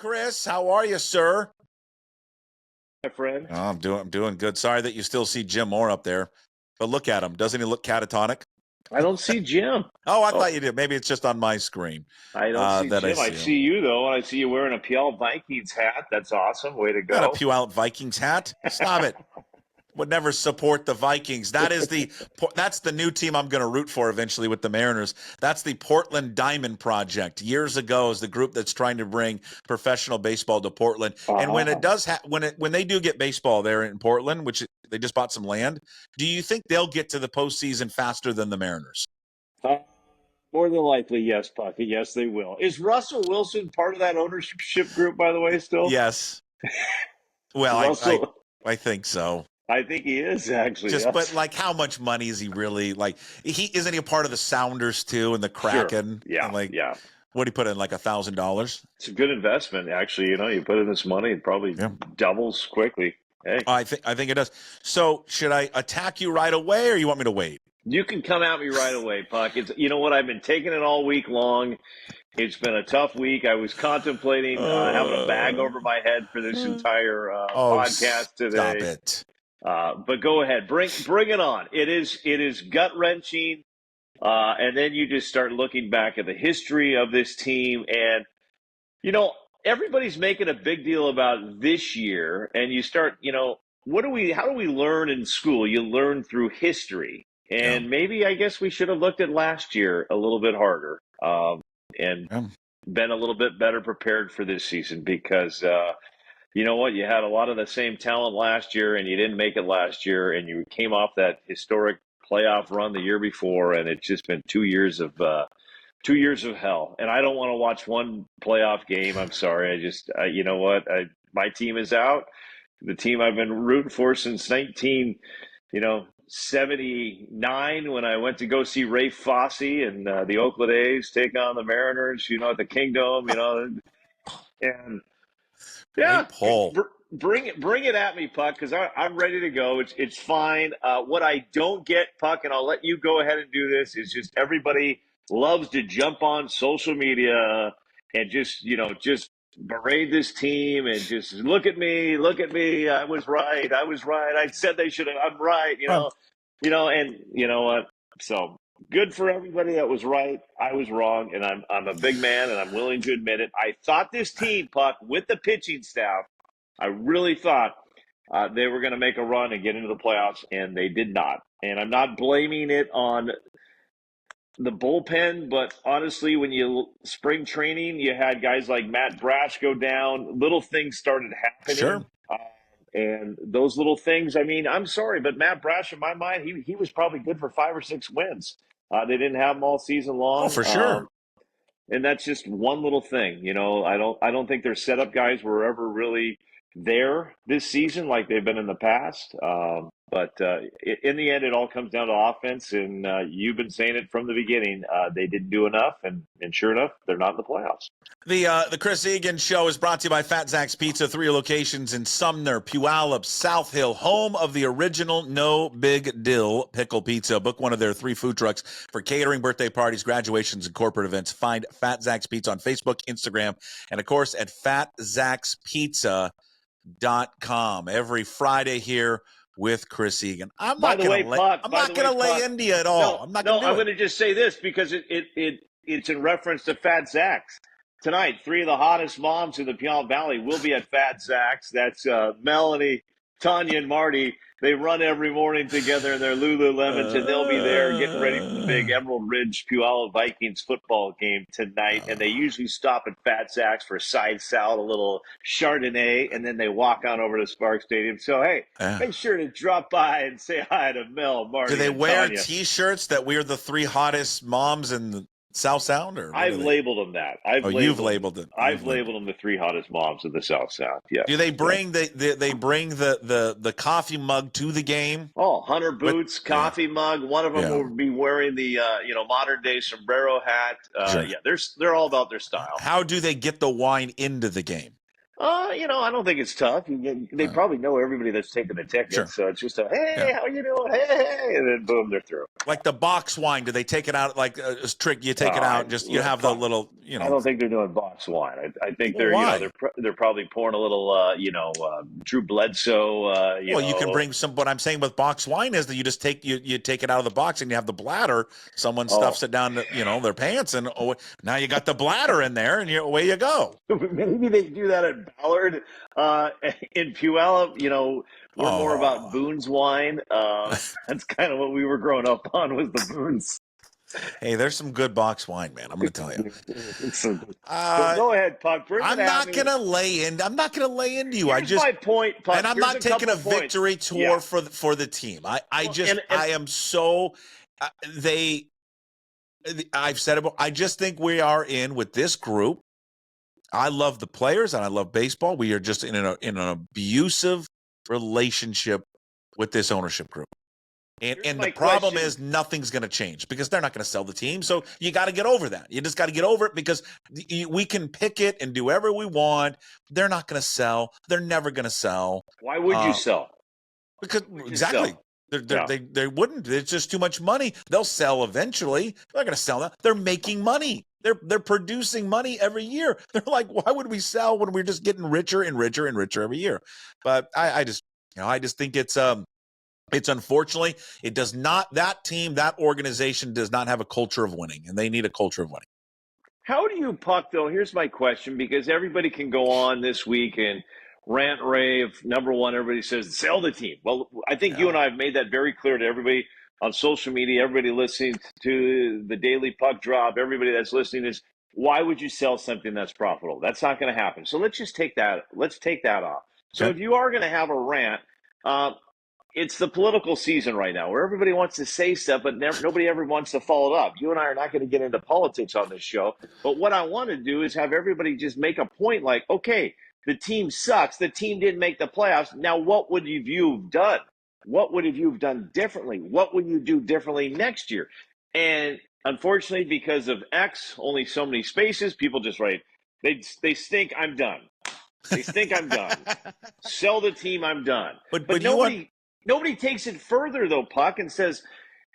Chris. How are you, sir? My friend. Oh, I'm doing good. Sorry that you still see Jim Moore up there, but look at him. Doesn't he look catatonic? I don't see Jim. Oh, I thought you did. Maybe it's just on my screen. I don't see that Jim. I him. see you, though, and I see you wearing a PL Vikings hat. That's awesome. Way to go. Not a Puyallup Vikings hat. Stop it. Would never support the Vikings. That's the new team I'm going to root for eventually with the Mariners. That's the Portland Diamond Project. Years ago, is the group that's trying to bring professional baseball to Portland. And when it does, when they do get baseball there in Portland, which they just bought some land, do you think they'll get to the postseason faster than the Mariners? More than likely, yes, Puckett. Yes, they will. Is Russell Wilson part of that ownership group, by the way, still? Yes. Well, I think so. I think he is, actually. But like, how much money is he really, like, isn't he a part of the Sounders too and the Kraken? Sure. Yeah. And yeah. What did he put in, like $1,000? It's a good investment, actually. You put in this money, it probably doubles quickly. Hey. I think it does. So should I attack you right away, or you want me to wait? You can come at me right away, Puck. You know what? I've been taking it all week long. It's been a tough week. I was contemplating having a bag over my head for this entire podcast today. Stop it. But go ahead, bring it on. It is gut wrenching, and then you just start looking back at the history of this team, and everybody's making a big deal about this year, and you start, how do we learn in school? You learn through history, and maybe I guess we should have looked at last year a little bit harder, and been a little bit better prepared for this season because. You know what? You had a lot of the same talent last year, and you didn't make it last year, and you came off that historic playoff run the year before, and it's just been 2 years of hell. And I don't want to watch one playoff game. I'm sorry. I just, you know what? My team is out. The team I've been rooting for since 1979 when I went to go see Ray Fosse and the Oakland A's take on the Mariners. At the Kingdom. And. Yeah, bring it at me, Puck, because I'm ready to go. It's fine. What I don't get, Puck, and I'll let you go ahead and do this, is just everybody loves to jump on social media and just berate this team and just look at me. I was right. I said they should have. I'm right. And you know what? So. Good for everybody that was right. I was wrong, and I'm a big man, and I'm willing to admit it. I thought this team, Puck, with the pitching staff, I really thought they were going to make a run and get into the playoffs, and they did not. And I'm not blaming it on the bullpen, but honestly, when spring training, you had guys like Matt Brash go down. Little things started happening. Sure. And those little things, I'm sorry, but Matt Brash, in my mind, he was probably good for 5 or 6 wins. They didn't have him all season long. Oh, for sure. And that's just one little thing. I don't think their setup guys were ever really there this season like they've been in the past. But in the end, it all comes down to offense, and you've been saying it from the beginning. They didn't do enough, and sure enough, they're not in the playoffs. The Chris Egan Show is brought to you by Fat Zach's Pizza, 3 locations in Sumner, Puyallup, South Hill, home of the original No Big Dill Pickle Pizza. Book one of their 3 food trucks for catering, birthday parties, graduations, and corporate events. Find Fat Zach's Pizza on Facebook, Instagram, and, of course, at fatzachspizza.com. Every Friday here with Chris Egan. I'm not going to lay India at all. I'm going to just say this because it's in reference to Fat Zach's. Tonight, 3 of the hottest moms in the Puyallup Valley will be at Fat Zach's. That's Melanie, Tanya, and Marty. They run every morning together in their Lululemons, and they'll be there getting ready for the big Emerald Ridge Puyallup Vikings football game tonight. And they usually stop at Fat Zach's for a side salad, a little Chardonnay, and then they walk on over to Spark Stadium. So, hey, make sure to drop by and say hi to Mel, Marty, Do they and wear Tanya. T-shirts that we're the 3 hottest moms in the South Sound? Or I've labeled them that. You've labeled it. I've labeled them the 3 hottest moms of the South Sound. Yeah. Do they bring the coffee mug to the game? Oh, Hunter boots, coffee mug. One of them will be wearing the modern day sombrero hat. Sure. Yeah, they're all about their style. How do they get the wine into the game? I don't think it's tough. They probably know everybody that's taking the tickets, Sure. so it's just hey, how you doing? Hey, and then boom, they're through. Like the box wine, do they take it out like a trick? You take it out and just you have the little, I don't think they're doing box wine. I think Well, why? they're probably pouring a little, Drew Bledsoe. Well, you can bring some. What I'm saying with box wine is that you just take you take it out of the box and you have the bladder. Someone stuffs it down, their pants, and now you got the bladder in there, and away you go. Maybe they do that at Ballard. In Puyallup, we're more about Boone's wine. That's kind of what we were growing up on, was the Boone's. Hey, there's some good box wine, man. I'm going to tell you. Go ahead, Puck. I'm not going to lay into you. Here's my point, Puck. And I'm not taking a victory tour for the team. I am so I've said it. I just think we are in with this group. I love the players and I love baseball. We are just in an abusive relationship with this ownership group. And the problem is nothing's going to change because they're not going to sell the team. So you got to get over that. You just got to get over it because we can pick it and do whatever we want. They're not going to sell. They're never going to sell. Why would you sell? Because exactly. They wouldn't. It's just too much money. They'll sell eventually. They're not going to sell that. They're making money. They're producing money every year. They're like, why would we sell when we're just getting richer and richer and richer every year? But I just think it's unfortunately, it does not, that organization does not have a culture of winning, and they need a culture of winning. How do you, Puck, though? Here's my question, because everybody can go on this week and rant, rave. Number one, everybody says, sell the team. Well, I think you and I have made that very clear to everybody on social media, everybody listening to the Daily Puck Drop, everybody that's listening is, why would you sell something that's profitable? That's not going to happen. So let's just take that off. So if you are going to have a rant, it's the political season right now where everybody wants to say stuff, but nobody ever wants to follow it up. You and I are not going to get into politics on this show. But what I want to do is have everybody just make a point like, okay, the team sucks. The team didn't make the playoffs. Now, what would you have done? What would you have done differently? What would you do differently next year? And unfortunately, because of X, only so many spaces, people just write, they stink, I'm done. They stink, I'm done. Sell the team, I'm done. But nobody takes it further, though, Puck, and says,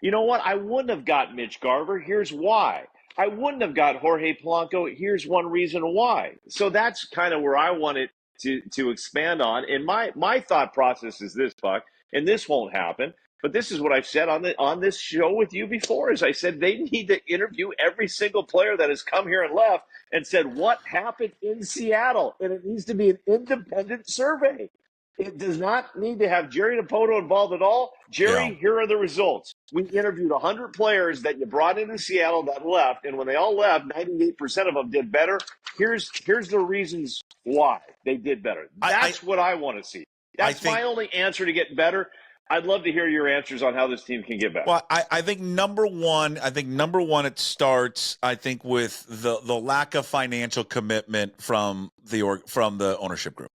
you know what? I wouldn't have got Mitch Garver. Here's why. I wouldn't have got Jorge Polanco. Here's one reason why. So that's kind of where I wanted to expand on. And my thought process is this, Puck, and this won't happen, but this is what I've said on this show with you before, is I said they need to interview every single player that has come here and left and said, what happened in Seattle? And it needs to be an independent survey. It does not need to have Jerry Dipoto involved at all. Jerry, here are the results. We interviewed 100 players that you brought into Seattle that left, and when they all left, 98% of them did better. Here's the reasons why they did better. That's what I want to see. That's my only answer to get better. I'd love to hear your answers on how this team can get better. Well, I think number one, it starts, I think, with the lack of financial commitment from the ownership group.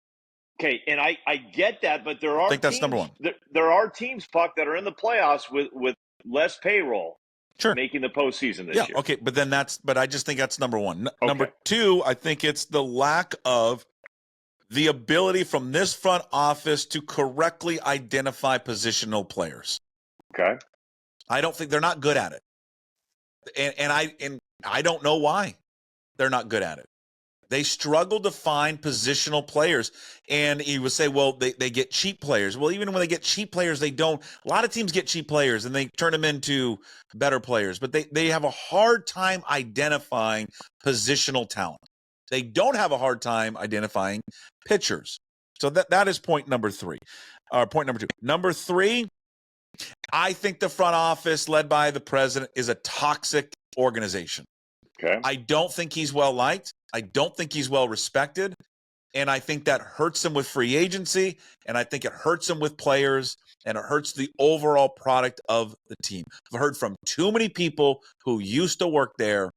Okay, and I get that, but there are I think that's number one. There are teams, Puck, that are in the playoffs with less payroll, making the postseason this year. Okay, but I just think that's number one. Number two, I think it's the lack of the ability from this front office to correctly identify positional players. Okay, I don't think they're not good at it, and I don't know why they're not good at it. They struggle to find positional players. And you would say, well, they get cheap players. Well, even when they get cheap players, they don't. A lot of teams get cheap players and they turn them into better players. But they have a hard time identifying positional talent. They don't have a hard time identifying pitchers. So that is point number three. Point number two. Number three, I think the front office led by the president is a toxic organization. Okay. I don't think he's well liked. I don't think he's well respected. And I think that hurts him with free agency. And I think it hurts him with players. And it hurts the overall product of the team. I've heard from too many people who used to work there.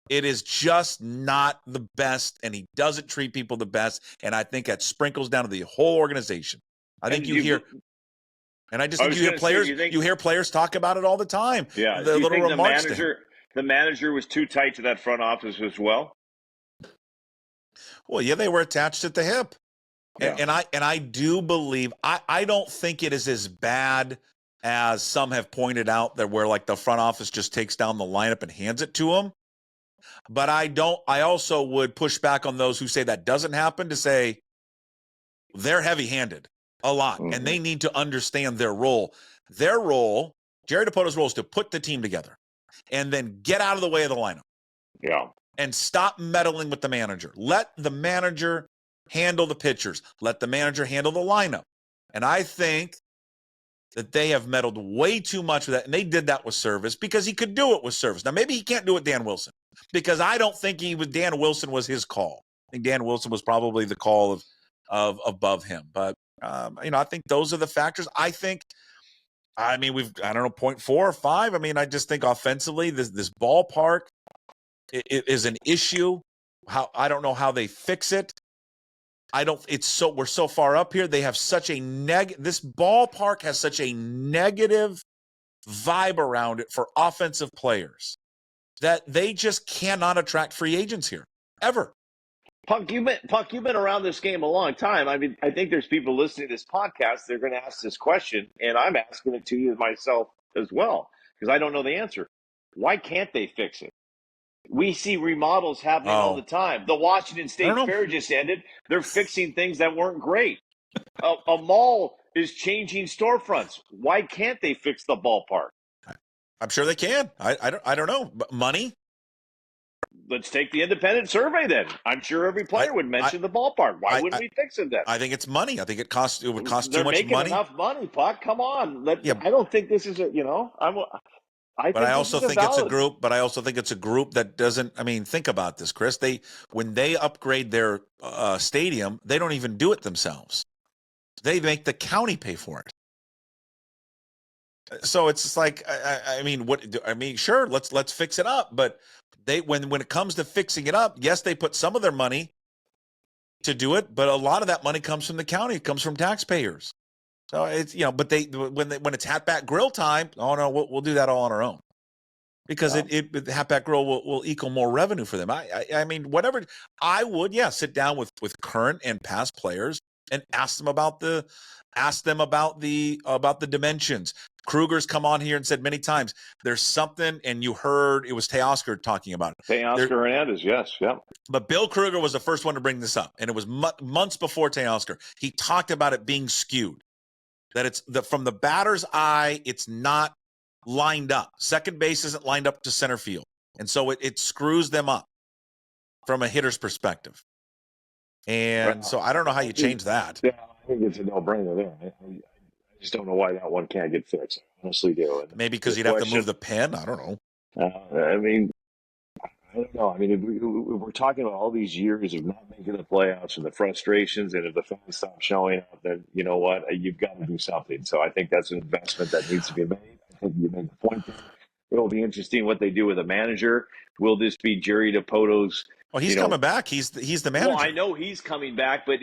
It is just not the best. And he doesn't treat people the best. And I think that sprinkles down to the whole organization. I think you hear. And I just think you hear players. You hear players talk about it all the time. Yeah. The little remarks. The manager was too tight to that front office as well? Well, yeah, they were attached at the hip. Yeah. And I do believe I don't think it is as bad as some have pointed out that where like the front office just takes down the lineup and hands it to them. But I also would push back on those who say that doesn't happen to say they're heavy-handed a lot, and they need to understand their role. Their role, Jerry DiPoto's role, is to put the team together and then get out of the way of the lineup. Yeah. And stop meddling with the manager. Let the manager handle the pitchers. Let the manager handle the lineup. And I think that they have meddled way too much with that, and they did that with Service because he could do it with Service. Now, maybe he can't do it with Dan Wilson because I don't think Dan Wilson was his call. I think Dan Wilson was probably the call of above him. But, I think those are the factors. I don't know, 0.4 or 5. I mean, I just think offensively, this ballpark is an issue. I don't know how they fix it. We're so far up here. They have such a this ballpark has such a negative vibe around it for offensive players that they just cannot attract free agents here ever. Puck, you've been around this game a long time. I mean, I think there's people listening to this podcast. They're going to ask this question, and I'm asking it to you myself as well because I don't know the answer. Why can't they fix it? We see remodels happening all the time. The Washington State Fair just ended. They're fixing things that weren't great. A mall is changing storefronts. Why can't they fix the ballpark? I'm sure they can. I don't know. But money? Let's take the independent survey then. I'm sure every player would mention the ballpark. Why wouldn't we fix it then? I think it's money. I think it would cost too much money. They're making enough money, Puck. Come on. I don't think this is I also think it's a group that doesn't. I mean, think about this, Chris. When they upgrade their stadium, they don't even do it themselves. They make the county pay for it. So it's just like, sure, let's fix it up. But when it comes to fixing it up, yes, they put some of their money to do it, but a lot of that money comes from the county. It comes from taxpayers. So it's, but when it's Hatback Grill time, oh no, we'll do that all on our own because Hatback Grill will equal more revenue for them. I mean, whatever. I would, sit down with current and past players and ask them about the dimensions. Kruger's come on here and said many times there's something, and you heard it was Teoscar talking about it. Teoscar Hernandez, yes, yeah. But Bill Kruger was the first one to bring this up, and it was months before Teoscar. He talked about it being skewed. That from the batter's eye, it's not lined up. Second base isn't lined up to center field. And so it screws them up from a hitter's perspective. And so I don't know how you change that. Yeah, I think it's a no-brainer there. I just don't know why that one can't get fixed. I honestly do. And maybe because you'd have to move the pen. I don't know. I don't know. I mean, if we're talking about all these years of not making the playoffs and the frustrations, and if the fans stop showing up, then you know what? You've got to do something. So I think that's an investment that needs to be made. I think you made the point there. It'll be interesting what they do with a manager. Will this be Jerry DiPoto's? Well, he's coming back. He's the manager. Well, I know he's coming back, but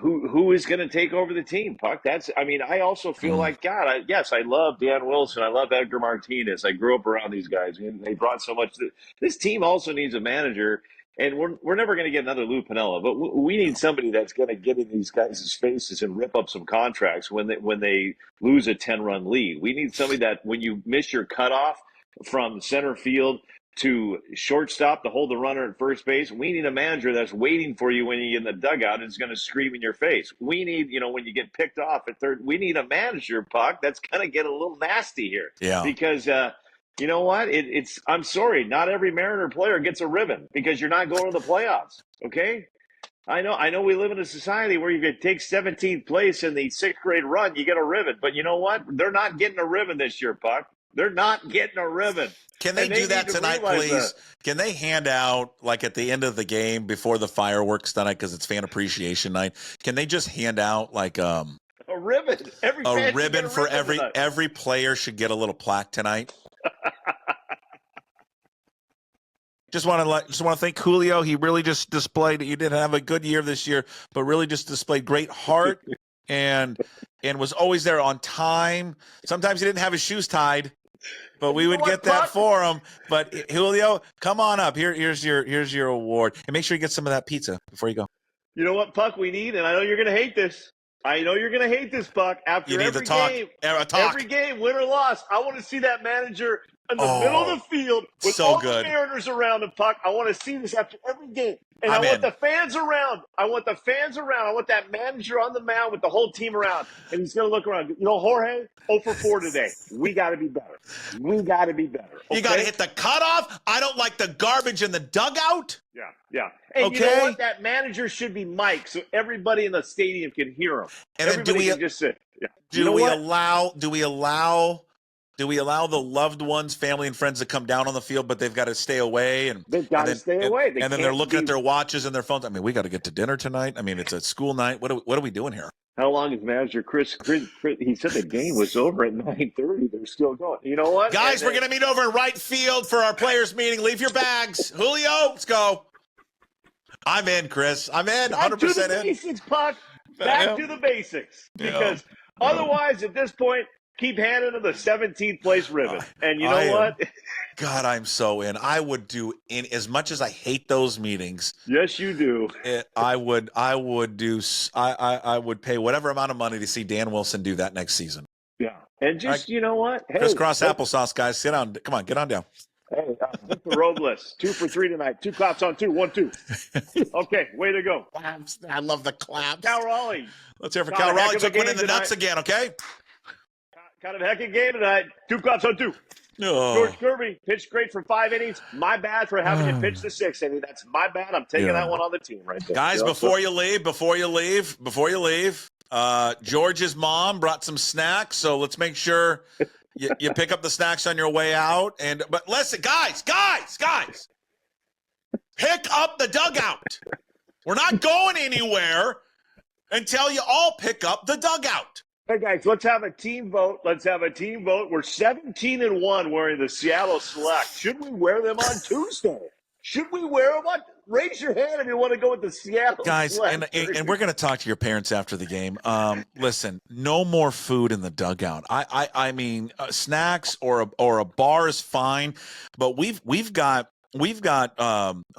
who is going to take over the team, Puck? I also feel like, God, I love Dan Wilson. I love Edgar Martinez. I grew up around these guys, and they brought so much. This team also needs a manager, and we're never going to get another Lou Piniella, but we need somebody that's going to get in these guys' faces and rip up some contracts when they lose a 10-run lead. We need somebody that when you miss your cutoff from center field to shortstop to hold the runner at first base, we need a manager that's waiting for you when you're in the dugout and is going to scream in your face. We need, when you get picked off at third, we need a manager, Puck, that's going to get a little nasty here. Yeah. Because, you know what? I'm sorry, not every Mariner player gets a ribbon because you're not going to the playoffs, okay? I know we live in a society where you could take 17th place in the sixth grade run, you get a ribbon. But you know what? They're not getting a ribbon this year, Puck. They're not getting a ribbon. Can they do that tonight, please? Can they hand out, like at the end of the game before the fireworks tonight, because it's fan appreciation night, can they just hand out like a ribbon? A ribbon for every player should get a little plaque tonight. Just want to thank Julio. He really just displayed. He didn't have a good year this year, but really just displayed great heart and was always there on time. Sometimes he didn't have his shoes tied. But we would get that for him. But Julio, come on up. Here's your award, and make sure you get some of that pizza before you go. You know what, Puck? We need, and I know you're going to hate this. I know you're going to hate this, Puck. After every game, win or loss, I want to see that manager in the middle of the field with all the Mariners around him, Puck. I want to see this after every game. And I want the fans around. I want that manager on the mound with the whole team around. And he's going to look around. You know, Jorge, 0 for 4 today. We got to be better. Okay? You got to hit the cutoff. I don't like the garbage in the dugout. Yeah. And you know what? That manager should be Mike, so everybody in the stadium can hear him. And then everybody can just sit. Yeah. Do we allow the loved ones, family and friends to come down on the field, but they've got to stay away? They've got to stay away. And then they're looking at their watches and their phones. I mean, we got to get to dinner tonight. I mean, it's a school night. What are we doing here? How long is manager Chris? He said the game was over at 9:30. They're still going. You know what? Guys, we're going to meet over in right field for our players meeting. Leave your bags. Julio, let's go. I'm in, Chris. I'm in. 100% in. Back to the basics, Puck. Back to the basics. Because otherwise, at this point, keep handing them the 17th place ribbon. And you know what? God, I'm so in. I would do as much as I hate those meetings. Yes, you do. I would pay whatever amount of money to see Dan Wilson do that next season. Yeah. And just, you know what? Hey, crisscross applesauce, guys. Sit down. Come on, get on down. Hey, Victor Robles, 2 for 3 tonight. 2 claps on 2, 1, 2. Okay, way to go. I love the claps. Cal Raleigh. Let's hear for Cal Raleigh. Took one in the nuts again, okay? Kind of a heck of a game tonight. 2 claps on 2. Oh. George Kirby pitched great for 5 innings. My bad for having to pitch the 6th inning. That's my bad. I'm taking that one on the team right there. Guys, before you leave, George's mom brought some snacks, so let's make sure you pick up the snacks on your way out. But listen, guys, pick up the dugout. We're not going anywhere until you all pick up the dugout. Hey, guys, let's have a team vote. We're 17-1 wearing the Seattle Select. Should we wear them on Tuesday? Raise your hand if you want to go with the Seattle Select. And we're going to talk to your parents after the game. Listen, no more food in the dugout. I mean, snacks or a bar is fine, but we've got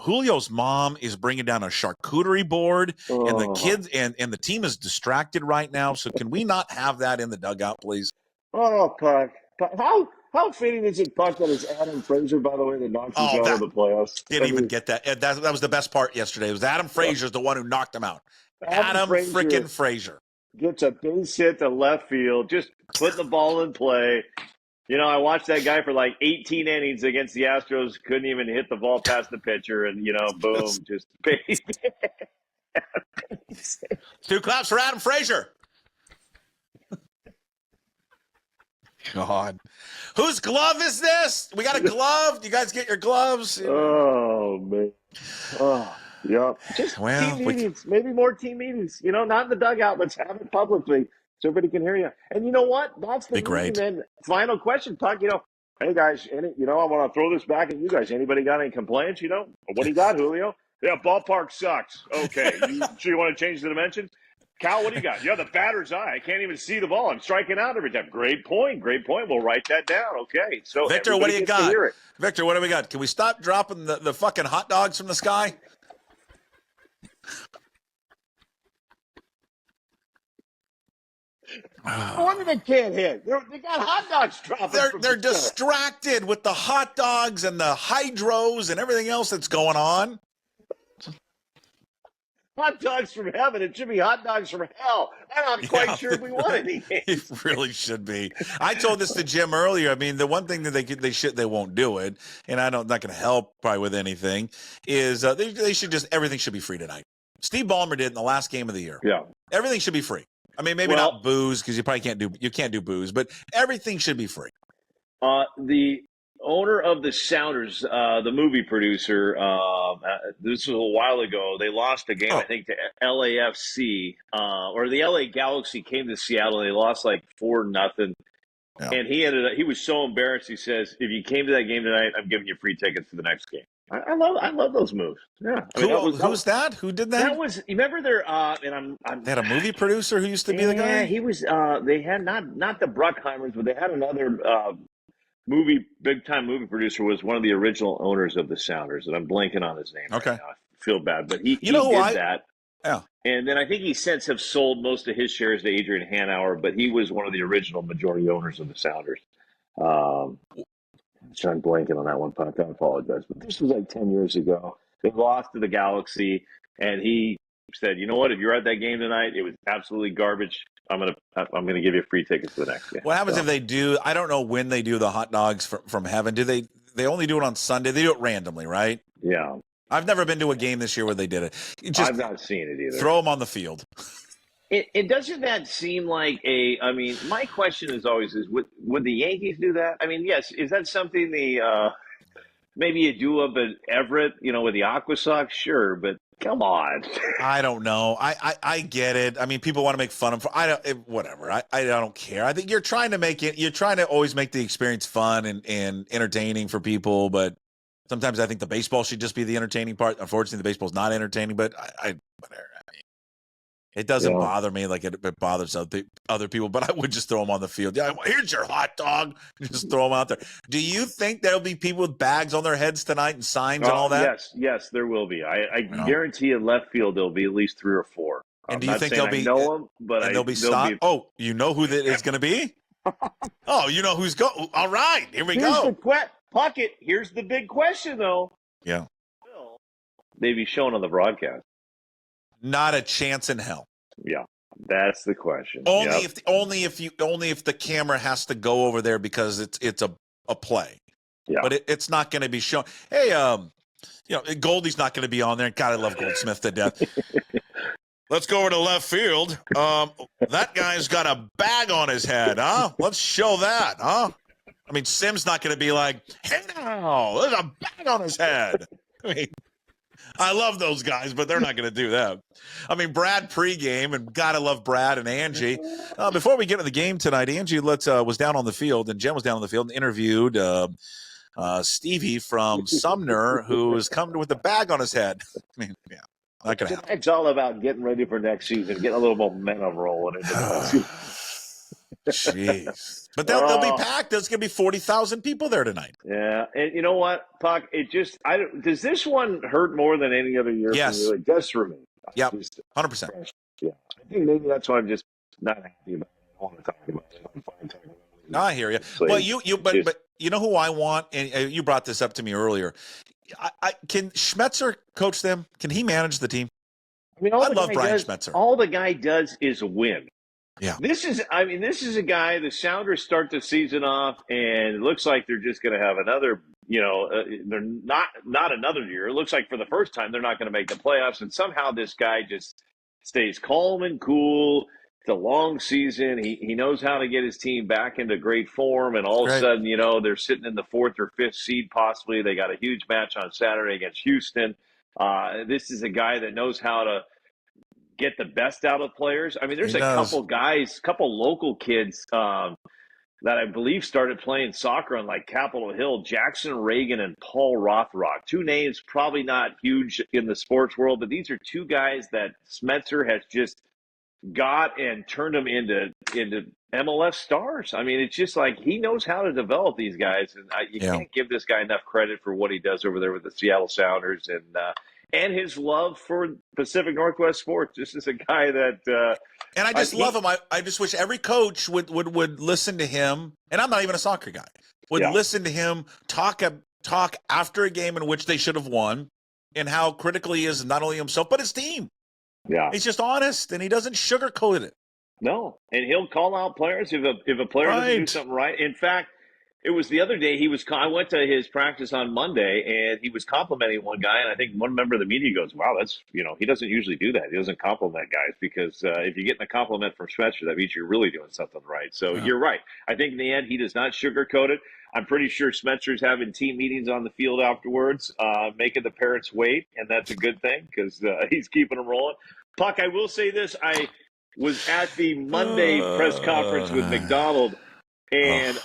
Julio's mom is bringing down a charcuterie board, and the kids and the team is distracted right now. So can we not have that in the dugout, please? Oh, Puck. How fitting is it, Puck, that it's Adam Frazier, by the way, that knocked him out of the playoffs? Didn't even get that. That was the best part yesterday. It was Adam Frazier's the one who knocked him out. Adam freaking Frazier gets a base hit to left field, just putting the ball in play. You know, I watched that guy for like 18 innings against the Astros, couldn't even hit the ball past the pitcher, and, boom, just base. 2 claps for Adam Frazier. God. Whose glove is this? We got a glove? You guys get your gloves? Oh, man. Oh, yeah. Just team meetings. Maybe more team meetings. Not in the dugout. Let's have it publicly so everybody can hear you. And you know what? That's the great. And final question, Puck. Hey, guys, I want to throw this back at you guys. Anybody got any complaints? What do you got, Julio? Yeah, ballpark sucks. Okay. You want to change the dimension? Cal, what do you got? You have the batter's eye. I can't even see the ball. I'm striking out every time. Great point. We'll write that down. Okay. So Victor, what do you got? Victor, what do we got? Can we stop dropping the fucking hot dogs from the sky? No wonder they can't hit. They got hot dogs dropping. They're distracted with the hot dogs and the hydros and everything else that's going on. Hot dogs from heaven. It should be hot dogs from hell. I'm not quite sure if we want any. It really should be. I told this to Jim earlier. I mean, the one thing that they won't do it, and I'm not going to help probably with anything, is they should everything should be free tonight. Steve Ballmer did in the last game of the year. Yeah, everything should be free. I mean, maybe not booze because you probably can't do booze, but everything should be free. The owner of the Sounders, the movie producer, this was a while ago. They lost a game, I think, to LAFC, or the LA Galaxy came to Seattle. And they lost like 4-0. Yeah. And he was so embarrassed. He says, "If you came to that game tonight, I'm giving you free tickets to the next game." I love those moves. Yeah. Who's that? Who did that? That was, you remember their, they had a movie producer who used to be the guy? Yeah, he was, they had not the Bruckheimers, but they had another, big time movie producer, was one of the original owners of the Sounders, and I'm blanking on his name right now. I feel bad, but he did that. Yeah. And then I think he since have sold most of his shares to Adrian Hanauer, but he was one of the original majority owners of the Sounders. I'm blanking on that one, Puck. I apologize, but this was like 10 years ago. They lost to the Galaxy, and he said, "You know what? If you're at that game tonight, it was absolutely garbage. I'm gonna give you a free ticket to the next game." What happens if they do? I don't know when they do the hot dogs from heaven. Do they only do it on Sunday? They do it randomly, right? Yeah. I've never been to a game this year where they did it. I've not seen it either. Throw them on the field. It doesn't that seem like I mean, my question is always would the Yankees do that? I mean, yes, is that something maybe you do up at Everett, with the Aqua Sox? Sure, but come on. I don't know. I get it. I mean, people want to make fun of whatever. I don't care. I think you're trying to always make the experience fun and entertaining for people, but sometimes I think the baseball should just be the entertaining part. Unfortunately, the baseball's not entertaining, but whatever. It doesn't bother me like it bothers other people, but I would just throw them on the field. Yeah, here's your hot dog. Just throw them out there. Do you think there'll be people with bags on their heads tonight and signs and all that? Yes, there will be. I guarantee in left field there'll be at least 3 or 4. And do you think they'll be? Know them, but they'll be stopped. Oh, you know who that is going to be? Oh, you know who's go. All right, here we go. Puckett. Here's the big question, though. Yeah. Will they be shown on the broadcast? Not a chance in hell. Yeah, that's the question. Only if the camera has to go over there because it's a play. Yeah. But it's not going to be shown. Hey, Goldie's not going to be on there. God, I love Goldsmith to death. Let's go over to left field. That guy's got a bag on his head, huh? Let's show that, huh? I mean, Sim's not going to be like, hey now, there's a bag on his head. I mean, I love those guys, but they're not going to do that. I mean, Brad pregame, and gotta love Brad and Angie. Before we get to the game tonight, Angie was down on the field, and Jen was down on the field and interviewed Stevie from Sumner, who has come with a bag on his head. I mean, yeah, not going to happen. It's all about getting ready for next season, getting a little momentum rolling into the next season. Jeez. But they'll be packed. There's going to be 40,000 people there tonight. Yeah. And you know what, Puck? Does this one hurt more than any other year? Yes. For you? It does for me. Yep. 100%. Yeah. I think maybe that's why I'm just not happy about it. I don't want to talk about it. I'm fine talking about it. No, I hear you. Well, but you know who I want? And you brought this up to me earlier. Can Schmetzer coach them? Can he manage the team? I mean, I love Brian Schmetzer. All the guy does is win. Yeah. This is a guy, the Sounders start the season off, and it looks like they're just going to have another, they're not another year. It looks like for the first time they're not going to make the playoffs, and somehow this guy just stays calm and cool. It's a long season. He knows how to get his team back into great form, and all of a sudden, they're sitting in the 4th or 5th seed possibly. They got a huge match on Saturday against Houston. This is a guy that knows how to get the best out of players. I mean, there's couple local kids that I believe started playing soccer on like Capitol Hill, Jackson Reagan and Paul Rothrock. 2 names probably not huge in the sports world, but these are 2 guys that Schmetzer has just got and turned them into MLS stars. I mean, it's just like he knows how to develop these guys, and you can't give this guy enough credit for what he does over there with the Seattle Sounders and his love for Pacific Northwest sports. This is a guy that and I just love him. I just wish every coach would listen to him, and I'm not even a soccer guy, listen to him talk after a game in which they should have won, and how critical he is, not only himself, but his team. Yeah. He's just honest, and he doesn't sugarcoat it. No, and he'll call out players if a player doesn't do something right. In fact, it was the other day I went to his practice on Monday, and he was complimenting one guy, and I think one member of the media goes, wow, that's, he doesn't usually do that. He doesn't compliment guys because if you're getting a compliment from Schmetzer, that means you're really doing something right. So You're right. I think in the end, he does not sugarcoat it. I'm pretty sure Schmetzer's having team meetings on the field afterwards, making the parents wait, and that's a good thing because he's keeping them rolling. Puck, I will say this. I was at the Monday press conference with McDonald, and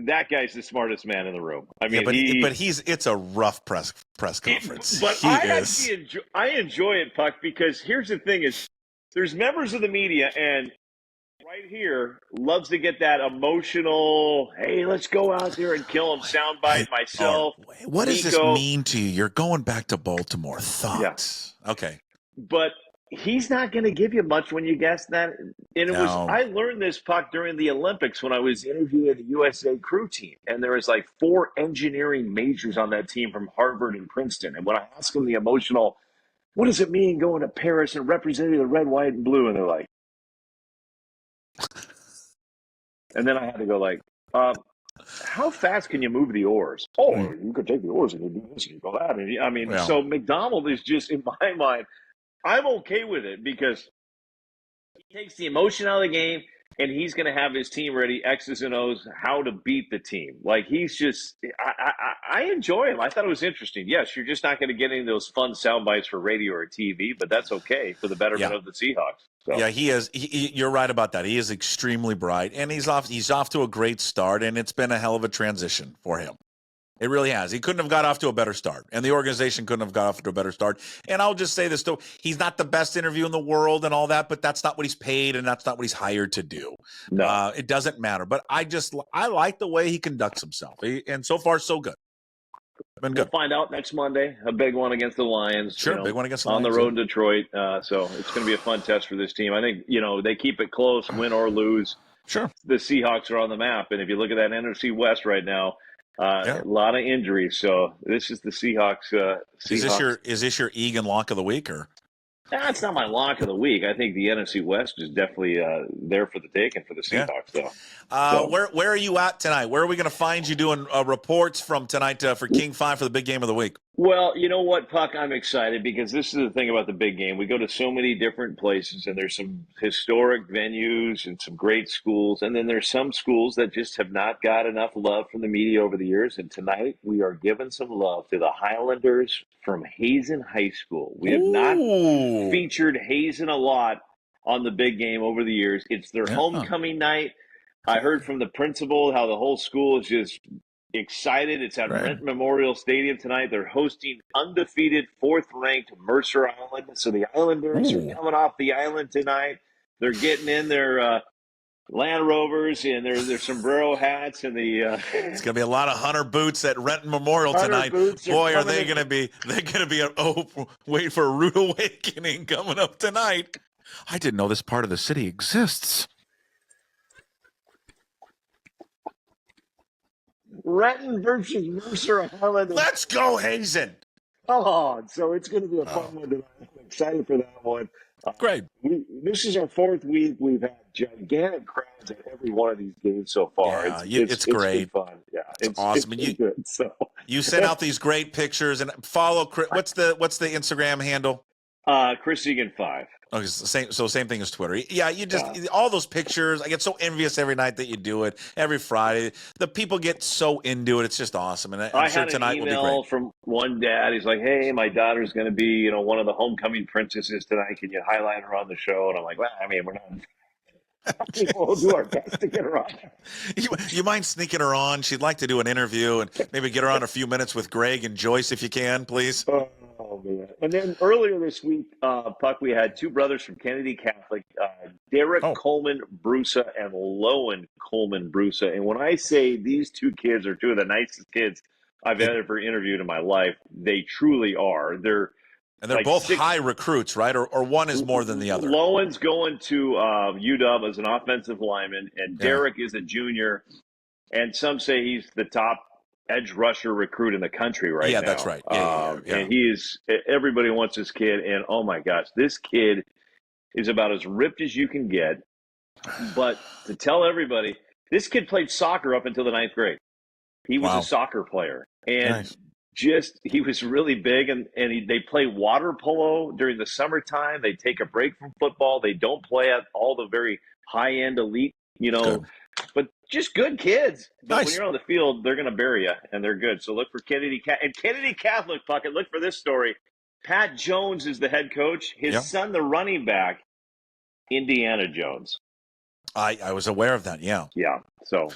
that guy's the smartest man in the room. I mean, it's a rough press conference. I enjoy it, Puck, because here's the thing: is there's members of the media, and right here loves to get that emotional, hey, let's go out there and kill him soundbite. Myself, what does this Nico. mean to you? You're going back to Baltimore. Thoughts? Yeah. Okay. But he's not going to give you much when you guess that. And I learned this, Puck, during the Olympics when I was interviewing the USA crew team. And there was like 4 engineering majors on that team from Harvard and Princeton. And when I asked them the emotional, what does it mean going to Paris and representing the red, white, and blue? And they're like, and then I had to go like, how fast can you move the oars? Oh, you could take the oars and you do this and you go that. And I mean, so McDonald is just, in my mind, I'm okay with it because he takes the emotion out of the game and he's going to have his team ready, X's and O's, how to beat the team. Like, he's just, I enjoy him. I thought it was interesting. Yes, you're just not going to get any of those fun sound bites for radio or TV, but that's okay for the betterment of the Seahawks. So. Yeah, he is. You're right about that. He is extremely bright, and he's off to a great start, and it's been a hell of a transition for him. It really has. He couldn't have got off to a better start, and the organization couldn't have got off to a better start. And I'll just say this, though. He's not the best interview in the world and all that, but that's not what he's paid, and that's not what he's hired to do. No. It doesn't matter. But I like the way he conducts himself, and so far, so good. Been good. We'll find out next Monday. A big one against the Lions. Sure, big one against the Lions. On the road in Detroit. So it's going to be a fun test for this team. I think, they keep it close, win or lose. Sure. The Seahawks are on the map. And if you look at that NFC West right now, a lot of injuries. So this is the Seahawks. Is this your Egan lock of the week, or? That's not my lock of the week. I think the NFC West is definitely there for the taking for the Seahawks. Yeah. Where are you at tonight? Where are we going to find you doing reports from tonight for King 5 for the big game of the week? Well, you know what, Puck? I'm excited because this is the thing about the big game. We go to so many different places, and there's some historic venues and some great schools, and then there's some schools that just have not got enough love from the media over the years. And tonight we are giving some love to the Highlanders from Hazen High School. We have not featured Hazen a lot on the big game over the years. It's their homecoming night. I heard from the principal how the whole school is just excited. It's at Renton Memorial Stadium tonight. They're hosting undefeated 4th-ranked Mercer Island. So the Islanders are coming off the island tonight. They're getting in their Land Rovers and their sombrero hats and the. It's gonna be a lot of Hunter boots at Renton Memorial tonight. Boy, are they gonna be? They're gonna be. Wait for a rude awakening coming up tonight. I didn't know this part of the city exists. Renton versus Mercer Island. Let's go, Hazen. Oh, so it's going to be a fun one tonight. I'm excited for that one. Great. This is our 4th week. We've had gigantic crowds at every one of these games so far. Yeah, it's great. It's fun. Yeah, it's awesome. It's good. So you sent out these great pictures and follow Chris. What's the Instagram handle? Chris Egan 5. Okay, same thing as Twitter. Yeah, you just all those pictures. I get so envious every night that you do it. Every Friday, the people get so into it. It's just awesome, and I'm sure tonight will be great. I had an email from one dad. He's like, "Hey, my daughter's going to be, one of the homecoming princesses tonight. Can you highlight her on the show?" And I'm like, "Well, I mean, we're not." We'll do our best to get her on. You mind sneaking her on? She'd like to do an interview and maybe get her on a few minutes with Greg and Joyce if you can, please. Oh, man. And then earlier this week, Puck, we had 2 brothers from Kennedy Catholic, Derek Coleman Brusa and Lowen Coleman Brusa. And when I say these 2 kids are 2 of the nicest kids I've ever interviewed in my life, they truly are. They're like both high recruits, right? Or one is more than the other. Lowen's going to UW as an offensive lineman, and Derek is a junior. And some say he's the top edge rusher recruit in the country right now. Yeah, that's right. Yeah. And everybody wants this kid. And oh my gosh, this kid is about as ripped as you can get. But to tell everybody, this kid played soccer up until the 9th grade. He was a soccer player. And he was really big. And they play water polo during the summertime. They take a break from football. They don't play at all the very high-end elite, but just good kids. But when you're on the field, they're going to bury you, and they're good. So look for Kennedy Catholic, Puckett. Look for this story. Pat Jones is the head coach. His son, the running back, Indiana Jones. I was aware of that, yeah. Yeah. So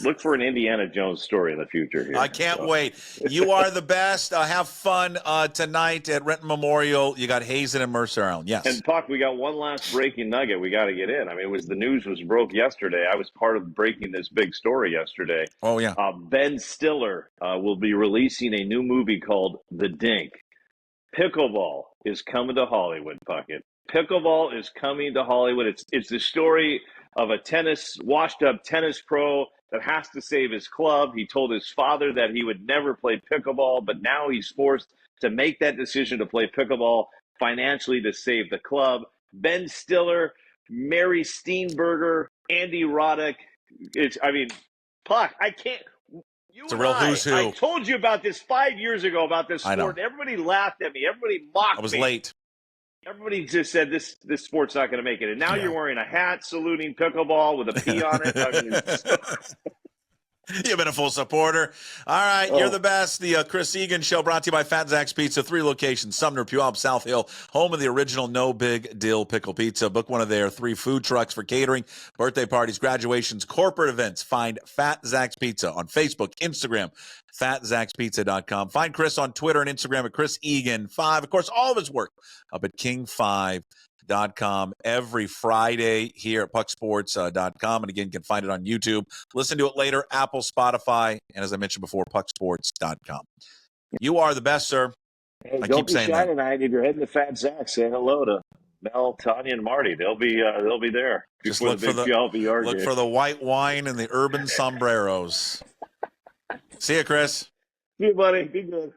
look for an Indiana Jones story in the future here. I can't wait. You are the best. Have fun tonight at Renton Memorial. You got Hazen and Mercer Island. Yes. And Puck, we got one last breaking nugget we got to get in. I mean, the news was broke yesterday. I was part of breaking this big story yesterday. Oh, yeah. Ben Stiller will be releasing a new movie called The Dink. Pickleball is coming to Hollywood, Puckett. Pickleball is coming to Hollywood. It's the story of a washed-up tennis pro that has to save his club. He told his father that he would never play pickleball, but now he's forced to make that decision to play pickleball financially to save the club. Ben Stiller, Mary Steenburgen, Andy Roddick. Puck, I can't. It's a real who's who. I told you about this 5 years ago about this sport. I know. Everybody laughed at me. Everybody mocked me. I was late. Everybody just said this sport's not going to make it. And now you're wearing a hat saluting pickleball with a P on it. You've been a full supporter. All right, you're the best. The Chris Egan Show brought to you by Fat Zach's Pizza. 3 locations, Sumner, Puyallup, South Hill, home of the original No Big Deal Pickle Pizza. Book one of their 3 food trucks for catering, birthday parties, graduations, corporate events. Find Fat Zach's Pizza on Facebook, Instagram, fatzachspizza.com. Find Chris on Twitter and Instagram at Chris Egan5. Of course, all of his work up at King5.com every Friday here at pucksports.com. And again, you can find it on YouTube. Listen to it later, Apple, Spotify, and as I mentioned before, pucksports.com. You are the best, sir. Hey, don't be shy tonight. If you're heading to Fat Zach, say hello to Mel, Tanya, and Marty. They'll be there. Just look for the white wine and the urban sombreros. See you, Chris. See you, buddy. Be good.